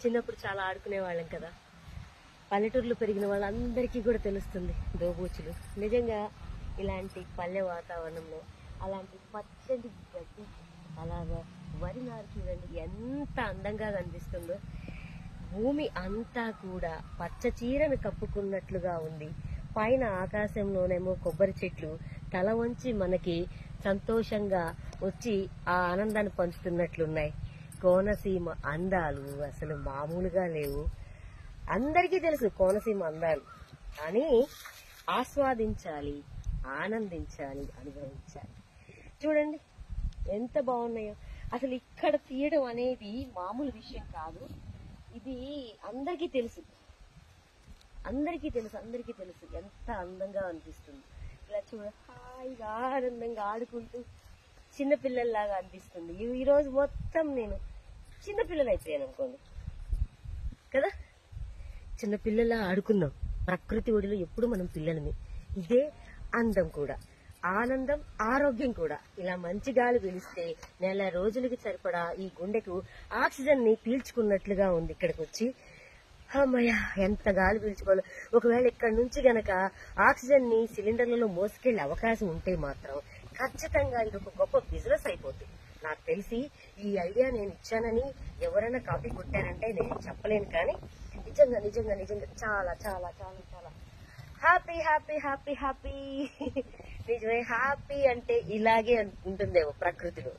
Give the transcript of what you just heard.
చిన్నప్పుడు చాలా ఆడుకునే వాళ్ళం కదా. పల్లెటూరులో పెరిగిన వాళ్ళందరికీ కూడా తెలుస్తుంది దోబూచులు. నిజంగా ఇలాంటి పల్లె వాతావరణంలో అలాంటి పచ్చడి గడ్డి, అలాగా వరి నారు చూడండి ఎంత అందంగా కనిపిస్తుందో. భూమి అంతా కూడా పచ్చ చీరను కప్పుకున్నట్లుగా ఉంది. పైన ఆకాశంలోనేమో కొబ్బరి చెట్లు తల వంచి మనకి సంతోషంగా వచ్చి ఆ ఆనందాన్ని పంచుతున్నట్లున్నాయి. కోనసీమ అందాలు అసలు మామూలుగా లేవు. అందరికీ తెలుసు కోనసీమ అందాలు, కానీ ఆస్వాదించాలి, ఆనందించాలి, అనుభవించాలి. చూడండి ఎంత బాగున్నాయో. అసలు ఇక్కడ తీయడం అనేది మామూలు విషయం కాదు. ఇది అందరికీ తెలుసు, అందరికీ తెలుసు, అందరికీ తెలుసు ఎంత అందంగా అనిపిస్తుంది. ఇలా చూడ హాయిగా ఆనందంగా ఆడుకుంటూ చిన్నపిల్లల్లాగా అనిపిస్తుంది. ఈ రోజు మొత్తం నేను చిన్నపిల్లలు అయిపోయాను అనుకోండి కదా. చిన్నపిల్లలా ఆడుకున్నాం. ప్రకృతి ఒడిలో ఎప్పుడు మనం పిల్లలమే. ఇదే అందం కూడా, ఆనందం, ఆరోగ్యం కూడా. ఇలా మంచి గాలి పీలిస్తే నెల రోజులకి సరిపడా ఈ గుండెకు ఆక్సిజన్ ని పీల్చుకున్నట్లుగా ఉంది. ఇక్కడికి వచ్చి అమ్మయ్య ఎంత గాలి పీల్చుకోవాలి. ఒకవేళ ఇక్కడ నుంచి గనక ఆక్సిజన్ ని సిలిండర్లలో మోసుకెళ్లే అవకాశం ఉంటే మాత్రం ఖచ్చితంగా ఇది ఒక గొప్ప బిజినెస్ అయిపోతుంది. నాకు తెలిసి ఈ ఐడియా నేను ఇచ్చానని ఎవరైనా కాపీ కొట్టారంటే నేను చెప్పలేను, కానీ నిజంగా నిజంగా నిజంగా చాలా చాలా చాలా చాలా హ్యాపీ హ్యాపీ హ్యాపీ హ్యాపీ. నిజమే, హ్యాపీ అంటే ఇలాగే ఉంటుందేమో ప్రకృతిలో.